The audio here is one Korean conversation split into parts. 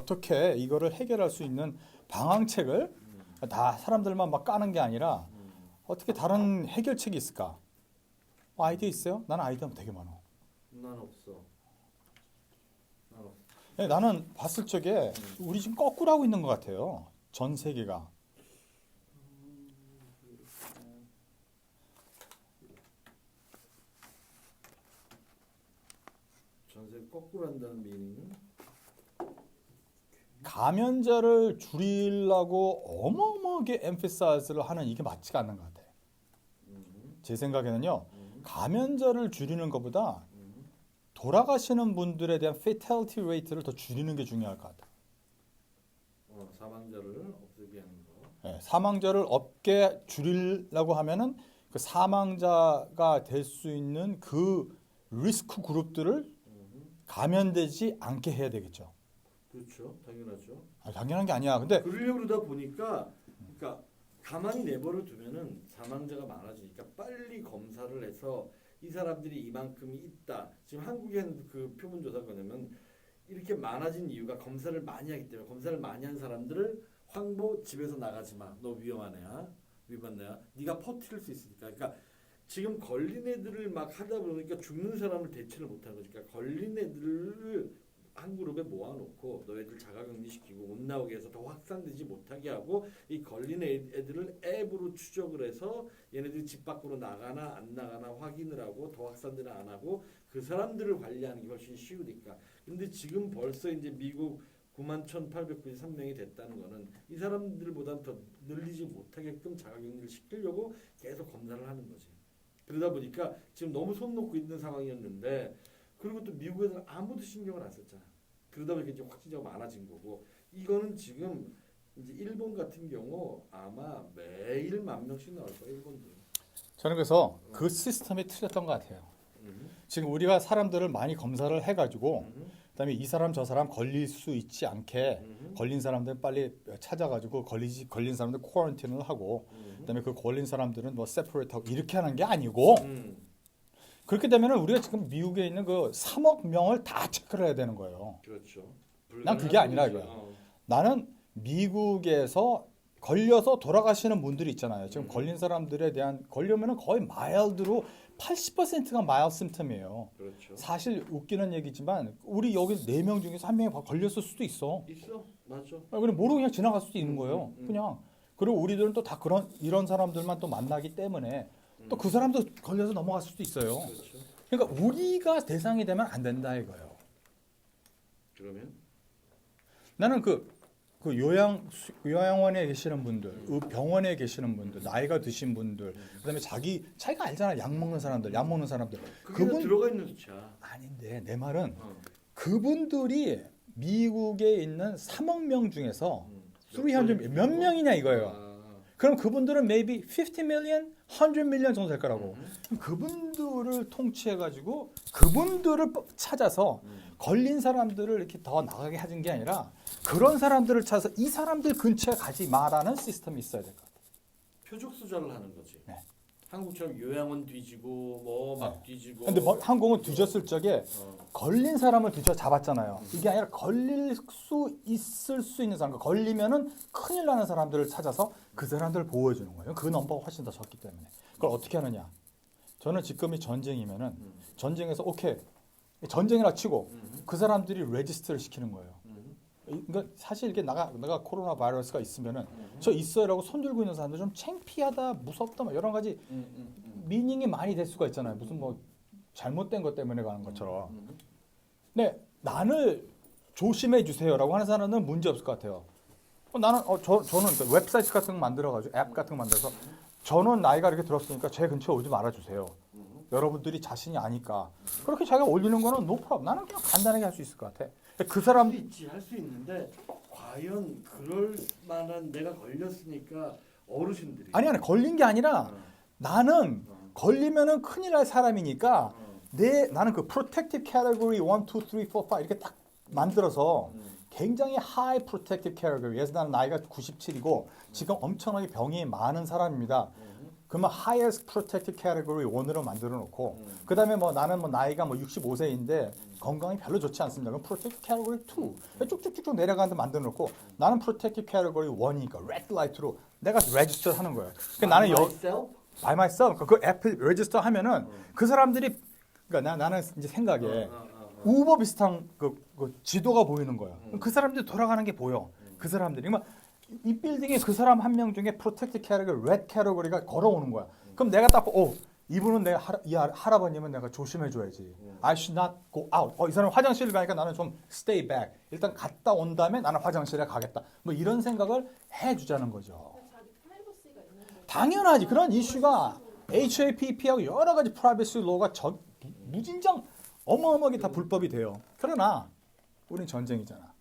어떻게 이거를 해결할 수 있는 방향책을 다 사람들만 막 까는 게 아니라 어떻게 다른 해결책이 있을까? 아이디어 있어요? 나는 아이디어 되게 많아. 난 없어. 난 없어. 네, 나는 봤을 적에 우리 지금 거꾸로 하고 있는 것 같아요. 전 세계가. 전세 거꾸로 한다는 미닝은? 감염자를 줄이려고 어마어마하게 emphasize를 하는 이게 맞지가 않는 것 같아요. 제 생각에는요. 감염자를 줄이는 것보다 돌아가시는 분들에 대한 fatality rate를 더 줄이는 게 중요할 것 같아요. 사망자를 없애게 하는 거. 네, 사망자를 없게 줄이려고 하면은 그 사망자가 될 수 있는 그 리스크 그룹들을 감염되지 않게 해야 되겠죠. 그렇죠. 당연하죠. 당연한 게 아니야. 근데 그러려고 그러다 보니까 그러니까 가만히 내버려 두면은 사망자가 많아지니까 빨리 검사를 해서 이 사람들이 이만큼이 있다. 지금 한국엔 그 표본조사가 뭐냐면 이렇게 많아진 이유가 검사를 많이 하기 때문에 검사를 많이 한 사람들을 황보 집에서 나가지 마. 너 위험한 애야. 위험한 애야. 네가 퍼뜨릴 수 있으니까. 그러니까 지금 걸린 애들을 막 하다 보니까 죽는 사람을 대체를 못하는 거지. 그러니까 걸린 애들을 한 그룹에 모아놓고 너희들 자가격리시키고 못 나오게 해서 더 확산되지 못하게 하고 이 걸린 애들을 앱으로 추적을 해서 얘네들이 집 밖으로 나가나 안 나가나 확인을 하고 더 확산되나 안 하고 그 사람들을 관리하는 게 훨씬 쉬우니까. 근데 지금 벌써 이제 미국 91,893명이 됐다는 거는 이 사람들보다는 더 늘리지 못하게끔 자가격리를 시키려고 계속 검사를 하는 거지. 그러다 보니까 지금 너무 손 놓고 있는 상황이었는데 그리고 또 미국에서는 아무도 신경을 안 썼잖아. 그러다 보니까 이제 확진자가 많아진 거고 이거는 지금 이제 일본 같은 경우 아마 매일 10,000명씩 나올 거야 일본도. 저는 그래서 그 시스템이 틀렸던 것 같아요. 지금 우리가 사람들을 많이 검사를 해가지고 그다음에 이 사람 저 사람 걸릴 수 있지 않게 걸린 사람들 빨리 찾아가지고 걸린 사람들 쿼런틴을 하고 그다음에 그 걸린 사람들은 뭐 세퍼레이트하고 이렇게 하는 게 아니고 그렇게 되면 우리가 지금 미국에 있는 그 3억 명을 다 체크를 해야 되는 거예요. 그렇죠. 난 그게 아니라 이거야. 나는 미국에서 걸려서 돌아가시는 분들이 있잖아요. 지금 걸린 사람들에 대한 걸리면은 거의 마일드로 80%가 마일드 심텀이에요. 그렇죠. 사실 웃기는 얘기지만 우리 여기 4명 중에서 1명이 걸렸을 수도 있어. 있어. 맞아. 그냥 모르고 그냥 지나갈 수도 있는 거예요. 그냥. 그리고 우리들은 또 다 이런 사람들만 또 만나기 때문에 또 그 사람도 걸려서 넘어갈 수도 있어요. 그렇죠. 그러니까 우리가 대상이 되면 안 된다 이거예요. 그러면 나는 그 요양원에 계시는 분들, 병원에 계시는 분들, 나이가 드신 분들, 그다음에 자기가 알잖아. 약 먹는 사람들. 그게 다 들어가 있는 숫자. 아닌데 내 말은 그분들이 미국에 있는 3억 명 중에서 300 몇 명이냐 이거예요. 그럼 그분들은 maybe 50 million, 100 million 정도 될 거라고. 그분들을 통치해가지고 그분들을 찾아서 걸린 사람들을 이렇게 더 나가게 하는 게 아니라 그런 사람들을 찾아서 이 사람들 근처에 가지 마라는 시스템이 있어야 될 것 같아요. 표적 수자를 하는 거지. 네. 한국처럼 요양원 뒤지고 뭐 막 뒤지고. 근데 한국은 뒤졌을 적에 걸린 사람을 뒤져 잡았잖아요. 이게 아니라 걸릴 수 있을 수 있는 사람, 걸리면은 큰일 나는 사람들을 찾아서 그 사람들을 보호해 주는 거예요. 그 넘버가 훨씬 더 적기 때문에. 그걸 어떻게 하느냐? 저는 지금이 전쟁이면은 전쟁에서 오케이 전쟁이라 치고 그 사람들이 레지스트를 시키는 거예요. 그러니까 사실 이게 내가 코로나 바이러스가 있으면은 저 있어요라고 손 들고 있는 사람들 좀 창피하다, 무섭다, 뭐 여러 가지 미닝이 많이 될 수가 있잖아요. 무슨 뭐 잘못된 것 때문에 가는 것처럼. 근데 나를 조심해 주세요라고 하는 사람은 문제 없을 것 같아요. 나는 저는 웹사이트 같은 거 만들어가지고 앱 같은 거 만들어서 저는 나이가 이렇게 들었으니까 제 근처에 오지 말아주세요. 여러분들이 자신이 아니까 그렇게 자기가 올리는 거는 no problem. 나는 그냥 간단하게 할 수 있을 것 같아. 그 사람 할 수 있는데 과연 그럴 만한 내가 걸렸으니까 어르신들이 아니 걸린 게 아니라 나는 걸리면은 큰일 날 사람이니까 나는 그 protective category 1, 2, 3, 4, 5 이렇게 딱 만들어서 굉장히 high protective category. 예를 나는 나이가 97이고 지금 엄청나게 병이 많은 사람입니다. 그러면 highest protected category 1으로 만들어 놓고 그다음에 뭐 나는 뭐 나이가 뭐 65세인데 건강이 별로 좋지 않습니다. 그럼 protected category 2 쭉쭉쭉쭉 내려가는데 만들어 놓고 나는 protected category 1이니까 red light로 내가 register 하는 거예요. 그러니까 나는 myself? by myself 그 앱 register 하면은 그 사람들이 그러니까 나는 이제 생각에 우버 비슷한 그 지도가 보이는 거야. 그 사람들이 돌아가는 게 보여. 그 사람들이 그러면 이 빌딩에 그 사람 한 명 중에 프로텍트 캐러거리, 레드 캐러거리가 걸어오는 거야. 그럼 내가 딱 이분은 내가 이 할아버님은 내가 조심해 줘야지. I should not go out. 이 사람 화장실 가니까 나는 좀 stay back. 일단 갔다 온 다음에 나는 화장실에 가겠다. 뭐 이런 생각을 해 주자는 거죠. 자기 프라이버시가 있는데. 당연하지. 그런 이슈가 HAPP하고 여러 가지 프라이버시 로가 무진장 어마어마하게 다 불법이 돼요. 그러나 우린 전쟁이잖아.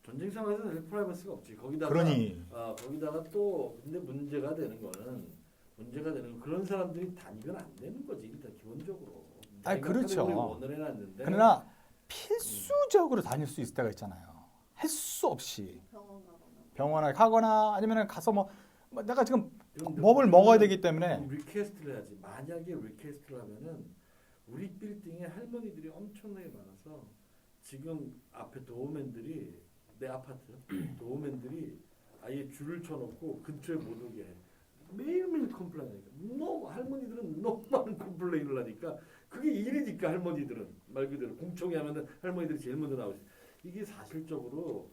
전쟁 상황에서 사실 프라이버시가 없지. 거기다가 그러니. 거기다가 또 근데 문제가 되는 거는 그런 사람들이 다니면 안 되는 거지. 일단 기본적으로. 아니, 그렇죠. 원을 해놨는데. 그러나 필수적으로 다닐 수 있을 때가 있잖아요. 할 수 없이 병원 가거나. 병원에 가거나 아니면 가서 뭐 내가 지금 그런데 뭘 먹어야 되기 때문에 리퀘스트를 해야지. 만약에 리퀘스트를 하면은 우리 빌딩에 할머니들이 엄청나게 많아서 지금 앞에 도어맨들이 내 아파트 도어맨들이 아예 줄을 쳐놓고 근처에 못 오게 해. 매일매일 컴플레인하니까 너무 할머니들은 너무 많은 컴플레인을 하니까 그게 일이니까 할머니들은 말 그대로 공청회 하면은 할머니들이 제일 먼저 나오지. 이게 사실적으로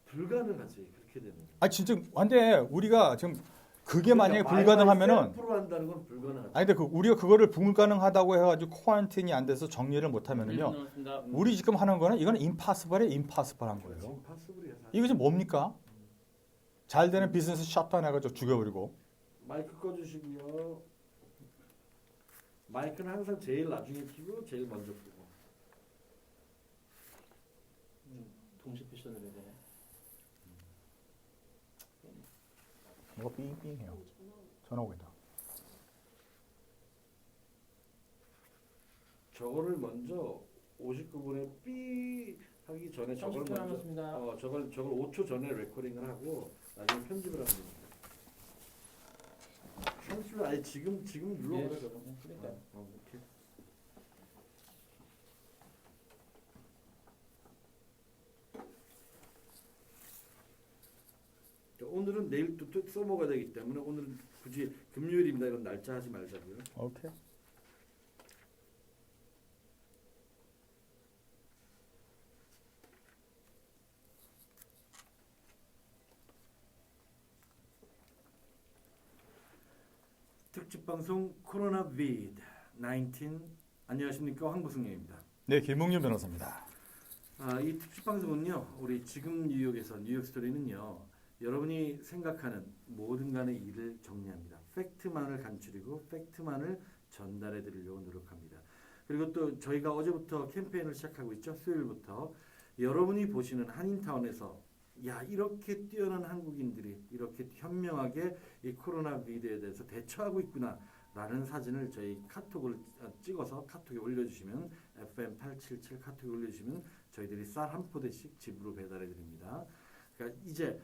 불가능하지 그렇게 되면. 진짜 근데 우리가 지금 그게 만약에 그러니까 불가능하면은 프로 한다는 건 불가능하지. 근데 우리가 그거를 불가능하다고 해가지고 코안틴이 안 돼서 정리를 못하면은요. 우리 지금 하는 거는 이건 impossible에 impossible한 거예요. 지금 파스블이야. 이거 지금 뭡니까? 잘 되는 비즈니스 셧다운 해가지고 죽여버리고. 마이크 꺼주시고요. 마이크는 항상 제일 나중에 켜고 제일 먼저 끄고. 동시 패션을 해야 되네. 뭐가 삥삥해요. 전화 오고 있다. 저거를 먼저 59분에 삐 하기 전에 저걸 30초 먼저 남았습니다. 저걸 5초 전에 레코딩을 하고 나중에 편집을 하면 됩니다. 30초 아니 지금 눌러버려 저거. 그러니까. 이렇게. 오늘은 내일 또 써먹어야 되기 때문에 오늘은 굳이 금요일입니다. 이런 날짜 하지 말자고요. 오케이. 특집 방송 코로나 비드-19 안녕하십니까 황보승영입니다. 네, 김웅윤 변호사입니다. 이 특집 방송은요, 우리 지금 뉴욕에서 뉴욕 스토리는요, 여러분이 생각하는 모든 간의 일을 정리합니다. 팩트만을 간추리고 팩트만을 전달해 드리려고 노력합니다. 그리고 또 저희가 어제부터 캠페인을 시작하고 있죠. 수요일부터 여러분이 보시는 한인타운에서 야 이렇게 뛰어난 한국인들이 이렇게 현명하게 이 코로나 비드에 대해서 대처하고 있구나 라는 사진을 저희 카톡을 찍어서 카톡에 올려주시면 FM877 카톡에 올려주시면 저희들이 쌀 한 포대씩 집으로 배달해 드립니다. 그러니까 이제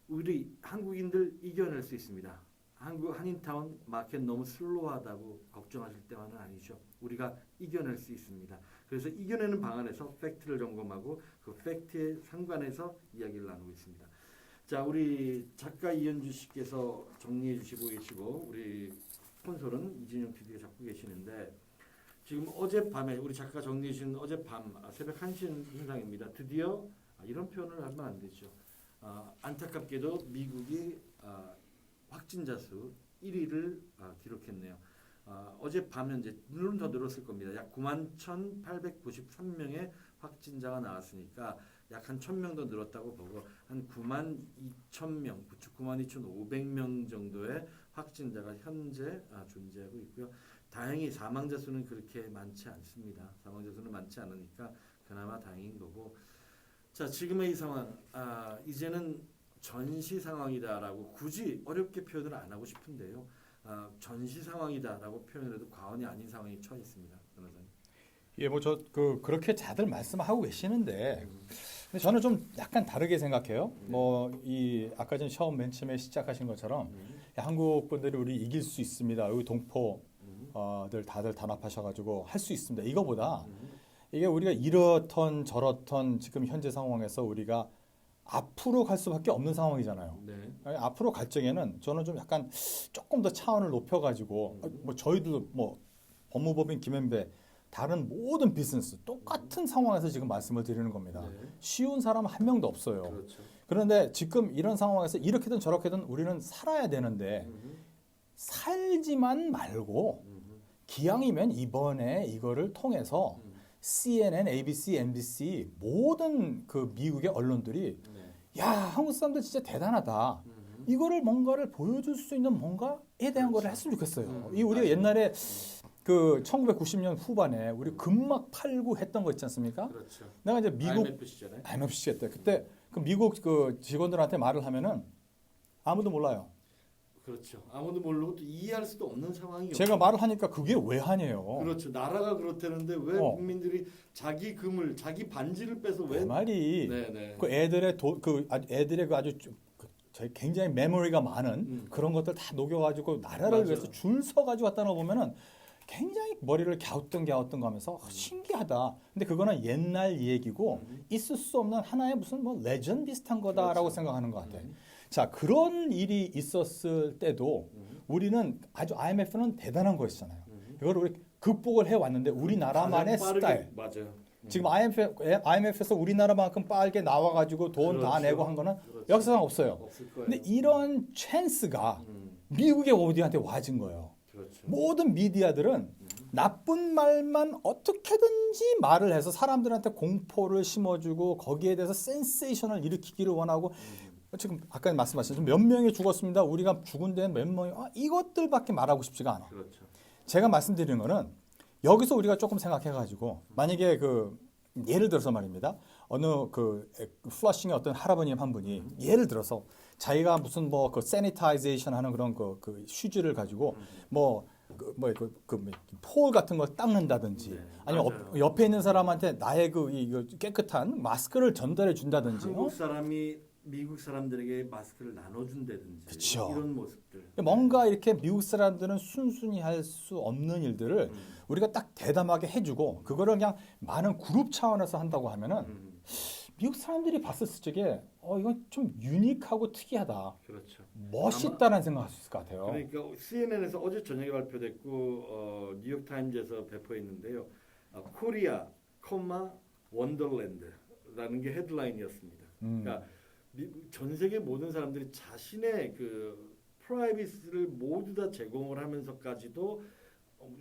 우리 한국인들 이겨낼 수 있습니다. 한국 한인타운 마켓 너무 슬로우하다고 걱정하실 때만은 아니죠. 우리가 이겨낼 수 있습니다. 그래서 이겨내는 방안에서 팩트를 점검하고 그 팩트에 상관해서 이야기를 나누고 있습니다. 자, 우리 작가 이현주 씨께서 정리해 주시고 계시고 우리 스폰sor은 이진영 PD가 잡고 계시는데 지금 어젯밤에 우리 작가 정리해 주신 어젯밤 새벽 1시 현상입니다. 드디어 이런 표현을 하면 안 되죠. 안타깝게도 미국이 확진자 수 1위를 기록했네요. 어젯밤 현재 물론 더 늘었을 겁니다. 약 91,893명의 확진자가 나왔으니까 약 한 1,000명 더 늘었다고 보고 한 92,000명, 92,500명 정도의 확진자가 현재 존재하고 있고요. 다행히 사망자 수는 그렇게 많지 않습니다. 사망자 수는 많지 않으니까 그나마 다행인 거고. 자, 지금의 이 상황, 이제는 전시 상황이다라고 굳이 어렵게 표현을 안 하고 싶은데요. 전시 상황이다라고 표현해도 과언이 아닌 상황에 처해 있습니다, 변호사님. 예, 그렇게 다들 말씀하고 계시는데 근데 저는 좀 약간 다르게 생각해요. 뭐 이 아까 전 처음 맨 처음에 시작하신 것처럼 야, 한국 분들이 우리 이길 수 있습니다. 여기 동포들 다들 단합하셔가지고 할 수 있습니다. 이거보다 이게 우리가 이렇던 저렇던 지금 현재 상황에서 우리가 앞으로 갈 수밖에 없는 상황이잖아요. 네. 앞으로 갈 적에는 저는 좀 약간 조금 더 차원을 높여가지고 뭐 저희도 뭐 법무법인 김현배 다른 모든 비즈니스 똑같은 상황에서 지금 말씀을 드리는 겁니다. 네. 쉬운 사람 한 명도 없어요. 그렇죠. 그런데 지금 이런 상황에서 이렇게든 저렇게든 우리는 살아야 되는데 살지만 말고 기왕이면 이번에 이거를 통해서 CNN, ABC, NBC 모든 그 미국의 언론들이 네. 야 한국 사람들 진짜 대단하다. 이거를 뭔가를 보여줄 수 있는 뭔가에 대한 거를 했으면 좋겠어요. 이 우리가 옛날에 그 1990년 후반에 우리 금막 팔고 했던 거 있지 않습니까? 그렇죠. 내가 이제 미국 IMF 시절에. IMF 시절 때 그때 그 미국 그 직원들한테 말을 하면은 아무도 몰라요. 그렇죠. 아무도 모르고 또 이해할 수도 없는 상황이요. 제가 말을 하니까 그게 왜 하냐요. 그렇죠. 나라가 그렇다는데 왜 어. 국민들이 자기 금을 자기 반지를 빼서 왜? 그 말이 네네. 그 애들의 애들의 그 아주 저희 굉장히 메모리가 많은 그런 것들 다 녹여가지고 나라를 맞아요. 위해서 줄 서가지고 왔다는 거 보면은 굉장히 머리를 갸우뚱 가면서 신기하다. 근데 그거는 옛날 얘기고 있을 수 없는 하나의 무슨 뭐 레전드 비슷한 거다라고 그렇죠. 생각하는 것 같아요. 자 그런 일이 있었을 때도 우리는 아주 IMF는 대단한 거였잖아요. 이걸 우리 극복을 해왔는데 우리나라만의 가장 빠르게- 스타일. 맞아요. 지금 IMF에서 우리나라만큼 빠르게 나와가지고 돈 다 그렇죠. 내고 한 거는 그렇죠. 역사상 없어요. 없을 거예요. 근데 이런 찬스가 음, 미국의 오디한테 와진 거예요. 그렇죠. 모든 미디어들은 나쁜 말만 어떻게든지 말을 해서 사람들한테 공포를 심어주고 거기에 대해서 센세이션을 일으키기를 원하고 지금 아까 말씀하신 몇 명이 죽었습니다. 우리가 죽은 데는 몇 명이 이것들밖에 말하고 싶지가 않아. 그렇죠. 제가 말씀드리는 거는 여기서 우리가 조금 생각해가지고 만약에 그 예를 들어서 말입니다. 어느 그 플러싱의 어떤 할아버님 한 분이 예를 들어서 자기가 무슨 뭐 그 세니타이제이션 하는 그런 그 휴지를 가지고 폴 같은 걸 닦는다든지 네, 아니면 맞아요. 옆에 있는 사람한테 나의 이거 깨끗한 마스크를 전달해 준다든지 한국 사람이 미국 사람들에게 마스크를 나눠준다든지 그쵸. 이런 모습들. 뭔가 이렇게 미국 사람들은 순순히 할 수 없는 일들을 우리가 딱 대담하게 해주고 그거를 그냥 많은 그룹 차원에서 한다고 하면은 미국 사람들이 봤을 적에 이건 좀 유니크하고 특이하다, 그렇죠. 멋있다는 생각할 수 있을 것 같아요. 그러니까 CNN에서 어제 저녁에 발표됐고 뉴욕 타임즈에서 배포했는데요. 코리아, 원더랜드라는 게 헤드라인이었습니다. 그러니까 전 세계 모든 사람들이 자신의 그 프라이빗을 모두 다 제공을 하면서까지도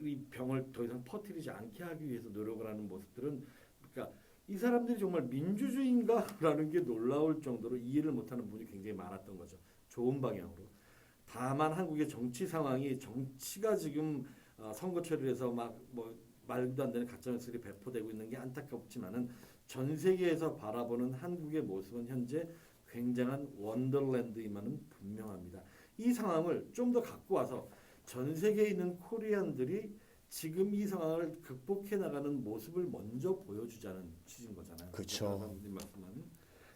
이 병을 더 이상 퍼뜨리지 않게 하기 위해서 노력을 하는 모습들은 그러니까 이 사람들이 정말 민주주의인가라는 게 놀라울 정도로 이해를 못하는 분이 굉장히 많았던 거죠. 좋은 방향으로. 다만 한국의 정치 상황이 정치가 지금 선거철을 해서 막 뭐 말도 안 되는 가짜뉴스들이 배포되고 있는 게 안타깝지만은 전 세계에서 바라보는 한국의 모습은 현재 굉장한 원더랜드임은 분명합니다. 이 상황을 좀 더 갖고 와서 전 세계에 있는 코리안들이 지금 이 상황을 극복해 나가는 모습을 먼저 보여주자는 취지인 거잖아요. 그렇죠. 말씀은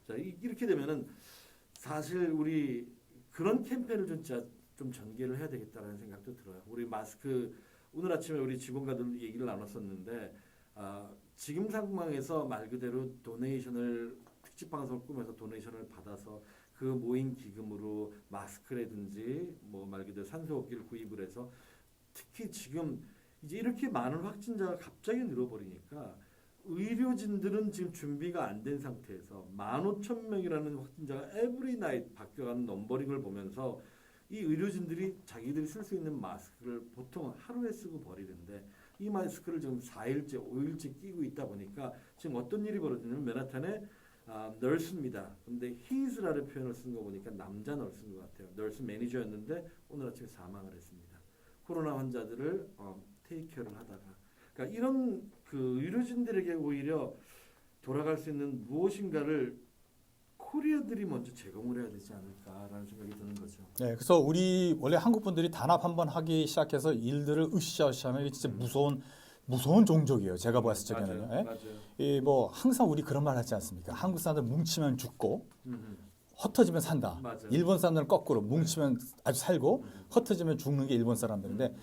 자 이렇게 되면은 사실 우리 그런 캠페인을 진짜 좀 전개를 해야 되겠다라는 생각도 들어요. 우리 마스크 오늘 아침에 우리 직원과들 얘기를 나눴었는데 지금 상황에서 말 그대로 도네이션을 특집 방송을 꾸면서 도네이션을 받아서 그 모인 기금으로 마스크라든지 뭐 말 그대로 산소호흡기를 구입을 해서 특히 지금 이제 이렇게 많은 확진자가 갑자기 늘어버리니까 의료진들은 지금 준비가 안 된 상태에서 15,000명이라는 확진자가 에브리 나잇 바뀌어가는 넘버링을 보면서 이 의료진들이 자기들이 쓸 수 있는 마스크를 보통 하루에 쓰고 버리는데 이 마스크를 지금 4일째, 5일째 끼고 있다 보니까 지금 어떤 일이 벌어지냐면 맨하탄에 널스입니다. 근데 he's라는 표현을 쓴 거 보니까 남자 널스인 것 같아요. 널스 매니저였는데 오늘 아침에 사망을 했습니다. 코로나 환자들을 테이크케어를 하다가 그러니까 이런 그 의료진들에게 오히려 돌아갈 수 있는 무엇인가를 코리아들이 먼저 제공을 해야 되지 않을까라는 생각이 드는 거죠. 네, 그래서 우리 원래 한국 분들이 단합 한번 하기 시작해서 일들을 으쌰으쌰하면 이게 진짜 무서운 무서운 종족이에요. 제가 봤을 적에는요. 맞아요. 예? 맞아요. 이 뭐 항상 우리 그런 말 하지 않습니까? 한국 사람들 뭉치면 죽고 흩어지면 산다. 맞아요. 일본 사람들은 거꾸로 뭉치면 아주 살고 흩어지면 죽는 게 일본 사람들인데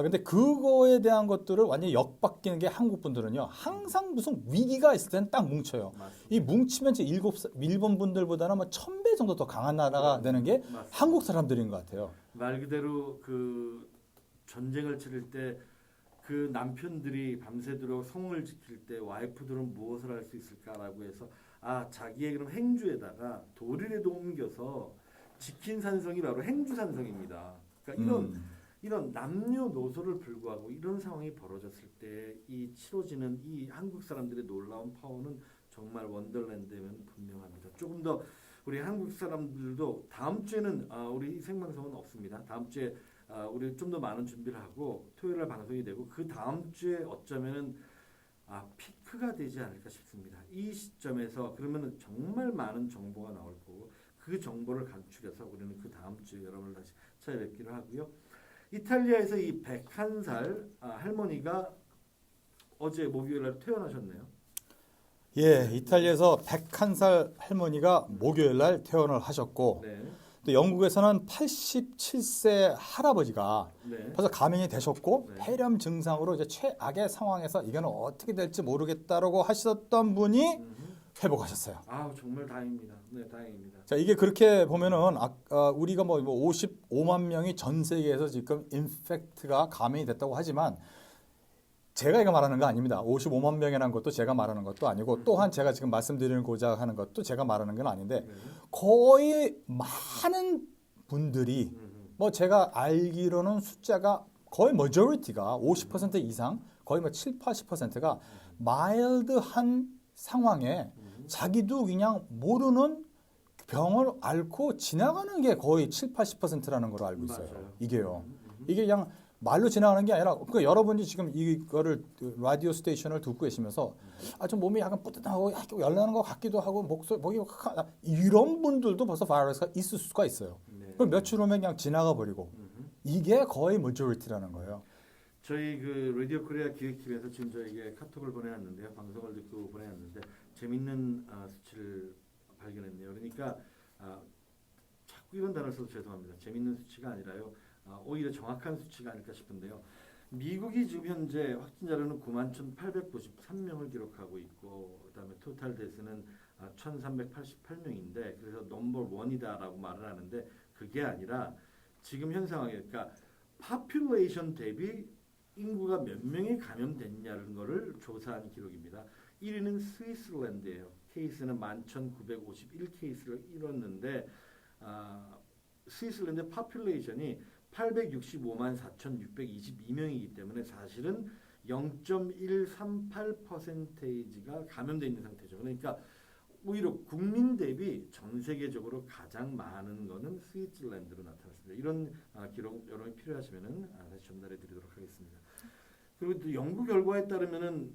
근데 그거에 대한 것들을 완전히 역바뀌는 게 한국 분들은요. 항상 무슨 위기가 있을 때는 딱 뭉쳐요. 맞습니다. 이 뭉치면 이제 일본 분들보다는 뭐 1000배 정도 더 강한 나라가 되는 게 맞습니다. 한국 사람들인 것 같아요. 말 그대로 그 전쟁을 치를 때 그 남편들이 밤새도록 성을 지킬 때 와이프들은 무엇을 할 수 있을까라고 해서 자기의 그럼 행주에다가 돌이라도 옮겨서 지킨 산성이 바로 행주 산성입니다. 그러니까 이런 남녀노소를 불구하고 이런 상황이 벌어졌을 때 이 치러지는 이 한국 사람들의 놀라운 파워는 정말 원더랜드면 분명합니다. 조금 더 우리 한국 사람들도 다음 주에는 우리 생방송은 없습니다. 다음 주에 우리 좀 더 많은 준비를 하고 토요일 날 방송이 되고 그 다음 주에 어쩌면은 피크가 되지 않을까 싶습니다. 이 시점에서 그러면은 정말 많은 정보가 나올 거고 그 정보를 간추려서 우리는 그 다음 주에 여러분을 다시 찾아뵙기로 하고요. 이탈리아에서 이 101살 할머니가 어제 목요일 날 퇴원하셨네요. 예, 이탈리아에서 101살 할머니가 목요일 날 퇴원을 하셨고 네. 또 영국에서는 87세 할아버지가 네. 벌써 감염이 되셨고 네. 폐렴 증상으로 이제 최악의 상황에서 이거는 어떻게 될지 모르겠다라고 하셨던 분이 회복하셨어요. 정말 다행입니다. 네, 다행입니다. 자, 이게 그렇게 보면은 우리가 뭐 55만 명이 전 세계에서 지금 인펙트가 감염이 됐다고 하지만 제가 이거 말하는 거 아닙니다. 55만 명이라는 것도 제가 말하는 것도 아니고 또한 제가 지금 말씀드리고자 하는 것도 제가 말하는 건 아닌데 거의 많은 분들이 뭐 제가 알기로는 숫자가 거의 majority가 50% 이상 거의 뭐 7, 80%가 마일드한 상황에 자기도 그냥 모르는 병을 앓고 지나가는 게 거의 7, 80%라는 걸 알고 있어요. 맞아요. 이게요. 이게 그냥 말로 지나가는 게 아니라 그러니까 여러분이 지금 이거를 라디오 스테이션을 듣고 계시면서 좀 몸이 약간 뿌듯하고 약간 열나는 것 같기도 하고 목이 이런 분들도 벌써 바이러스가 있을 수가 있어요. 네. 그럼 며칠 후면 그냥 지나가 버리고 이게 거의 majority라는 거예요. 저희 그 라디오 코리아 기획팀에서 지금 저에게 카톡을 보내놨는데요. 방송을 듣고 보내놨는데 재밌는 수치를 발견했네요. 그러니까 자꾸 이런 단어를 써서 죄송합니다. 재밌는 수치가 아니라요. 오히려 정확한 수치가 아닐까 싶은데요. 미국이 지금 현재 확진자로는 91,893명을 기록하고 있고 그다음에 토탈 데스는 1,388명인데 그래서 넘버 1이다라고 말을 하는데 그게 아니라 지금 현 상황에 그러니까 파퓰레이션 대비 인구가 몇 명이 감염됐냐는 거를 조사한 기록입니다. 1위는 스위스랜드예요. 케이스는 11,951케이스를 이뤘는데 스위스랜드 파퓰레이션이 865만 4,622명이기 때문에 사실은 0.138%가 감염돼 있는 상태죠. 그러니까 오히려 국민 대비 전 세계적으로 가장 많은 거는 스위스랜드로 나타났습니다. 이런 기록 여러분이 필요하시면은 다시 전달해 드리도록 하겠습니다. 그리고 또 연구 결과에 따르면은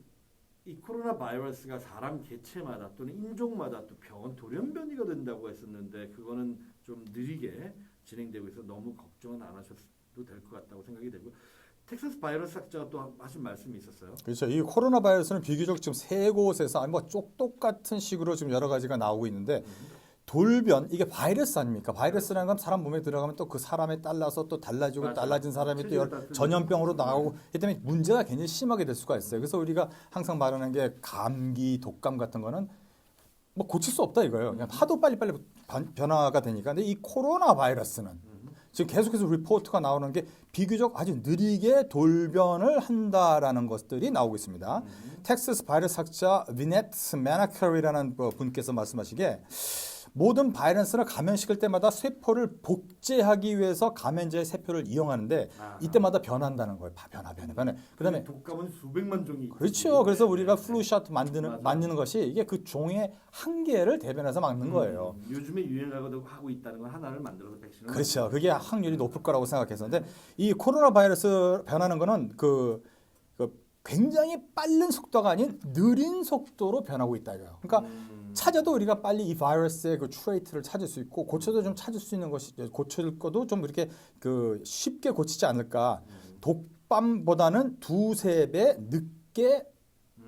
이 코로나 바이러스가 사람 개체마다 또는 인종마다 또 병원 돌연변이가 된다고 했었는데 그거는 좀 느리게 진행되고 있어서 너무 걱정은 안 하셔도 될 것 같다고 생각이 되고요. 텍사스 바이러스 학자가 또 하신 말씀이 있었어요. 그렇죠. 이 코로나 바이러스는 비교적 지금 세 곳에서 뭐 똑같은 식으로 지금 여러 가지가 나오고 있는데 돌변 이게 바이러스 아닙니까? 바이러스라는 건 사람 몸에 들어가면 또 그 사람에 따라서 또 달라지고 맞아요. 달라진 사람이 또 체질에 전염병으로 나가고 이 때문에 문제가 굉장히 심하게 될 수가 있어요. 그래서 우리가 항상 말하는 게 감기, 독감 같은 거는 뭐 고칠 수 없다 이거예요. 그냥 하도 빨리빨리 변화가 되니까. 근데 이 코로나 바이러스는 지금 계속해서 리포트가 나오는 게 비교적 아주 느리게 돌변을 한다라는 것들이 나오고 있습니다. 텍사스 바이러스 학자 비네트 매나커리라는 분께서 말씀하시기에 모든 바이러스를 감염시킬 때마다 세포를 복제하기 위해서 감염자의 세포를 이용하는데 이때마다 변한다는 거예요. 변화. 그다음에 독감은 수백만 종이 그렇죠. 그래서 우리가 네. 플루샷 만드는 것이 이게 그 종의 한계를 대변해서 막는 거예요. 요즘에 유행하고 하고 있다는 건 하나를 만들어서 백신을 그렇죠. 그게 확률이 높을 거라고 생각했었는데 이 코로나 바이러스 변하는 거는 그 굉장히 빠른 속도가 아닌 느린 속도로 변하고 있다 이거예요. 그러니까 찾아도 우리가 빨리 이 바이러스의 그 트레이트를 찾을 수 있고 고쳐도 좀 찾을 수 있는 것이 고칠 것도 좀 이렇게 쉽게 고치지 않을까. 독감보다는 2~3배 늦게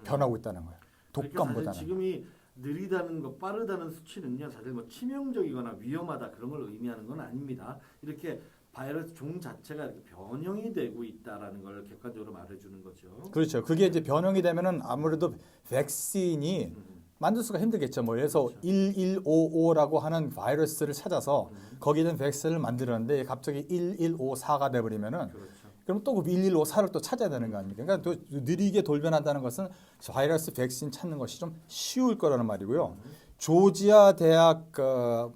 변하고 있다는 거예요. 그러니까 독감보다는. 사실 지금이 느리다는 거, 빠르다는 수치는요, 사실 뭐 치명적이거나 위험하다 그런 걸 의미하는 건 아닙니다. 이렇게 바이러스 종 자체가 이렇게 변형이 되고 있다라는 걸 객관적으로 말해주는 거죠. 그렇죠. 그게 이제 변형이 되면은 아무래도 백신이 만들 수가 힘들겠죠. 뭐 그래서 그렇죠. 1155라고 하는 바이러스를 찾아서 거기에 대한 백신을 만들었는데 갑자기 1154가 돼 버리면은 그렇죠. 그럼 또 1154를 또 찾아야 되는 거 아닙니까? 그러니까 또 느리게 돌변한다는 것은 바이러스 백신 찾는 것이 좀 쉬울 거라는 말이고요. 조지아 대학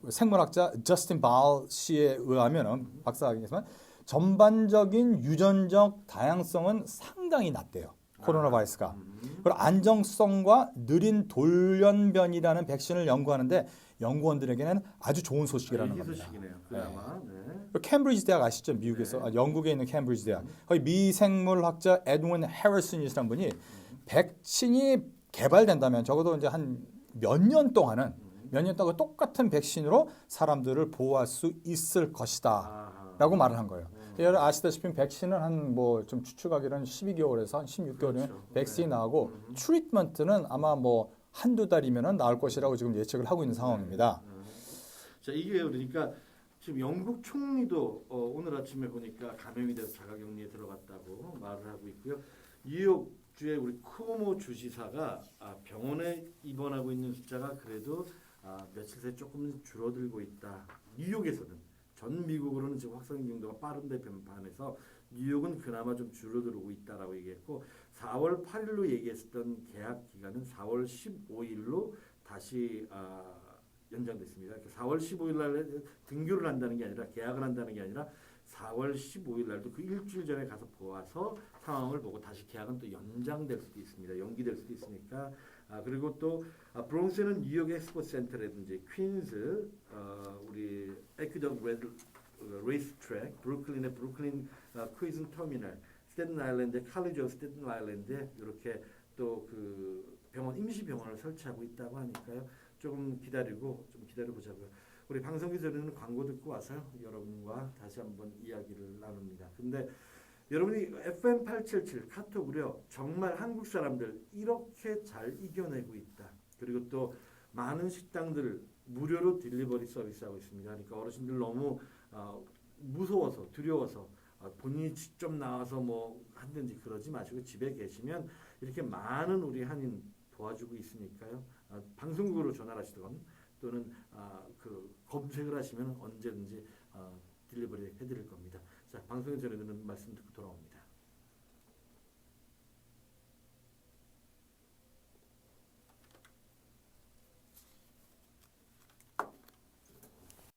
생물학자 저스틴 바울 씨에 의하면은 박사이지만 전반적인 유전적 다양성은 상당히 낮대요. 코로나 바이러스가. 그리고 안정성과 느린 돌연변이라는 백신을 연구하는데 연구원들에게는 아주 좋은 소식이라는 겁니다. 희소식이네요. 그나마. 네. 캠브리지 대학 아시죠? 미국에서 영국에 있는 캠브리지 대학. 거기 미생물학자 에드윈 해리슨이라는 분이 백신이 개발된다면 적어도 이제 한 몇 년 동안은 똑같은 백신으로 사람들을 보호할 수 있을 것이다라고 말을 한 거예요. 여러분 아시다시피 백신은 한 뭐 좀 추측하기로는 12개월에서 한 16개월이면 그렇죠. 백신이 네. 나오고 트리트먼트는 아마 뭐 한두 달이면은 나올 것이라고 지금 예측을 하고 있는 상황입니다. 자, 이게 그러니까 지금 영국 총리도 오늘 아침에 보니까 감염이 돼서 자가격리에 들어갔다고 말을 하고 있고요. 뉴욕주의 우리 쿠오모 주지사가 병원에 입원하고 있는 숫자가 그래도 며칠 새에 조금 줄어들고 있다. 뉴욕에서는 전 미국으로는 지금 확산 빈도가 빠른데 반해서 뉴욕은 그나마 좀 줄어들고 있다라고 얘기했고 4월 8일로 얘기했던 계약 기간은 4월 15일로 다시 연장됐습니다. 4월 15일 날 등교를 한다는 게 아니라 계약을 한다는 게 아니라 4월 15일 날도 그 일주일 전에 가서 보아서 상황을 보고 다시 계약은 또 연장될 수도 있습니다. 연기될 수도 있으니까 그리고 또 브롱스는 뉴욕 엑스포 센터라든지 퀸즈 우리 에큐덕 레이스 트랙 브루클린의 브루클린 퀴즌 터미널 스테튼 아일랜드 칼리지 오브 스테튼 아일랜드에 이렇게 또 그 병원 임시 병원을 설치하고 있다고 하니까요. 좀 기다려 보자고요. 우리 방송 기자는 광고 듣고 와서 여러분과 다시 한번 이야기를 나눕니다. 근데 여러분이 FM877 카톡으로 정말 한국 사람들 이렇게 잘 이겨내고 있다. 그리고 또 많은 식당들 무료로 딜리버리 서비스하고 있습니다. 그러니까 어르신들 너무 무서워서 두려워서 본인이 직접 나와서 뭐 한든지 그러지 마시고 집에 계시면 이렇게 많은 우리 한인 도와주고 있으니까요. 방송국으로 전화하시던 또는 그 검색을 하시면 언제든지 딜리버리 해드릴 겁니다. 자, 방송에 전해드리는 말씀 듣고 돌아옵니다.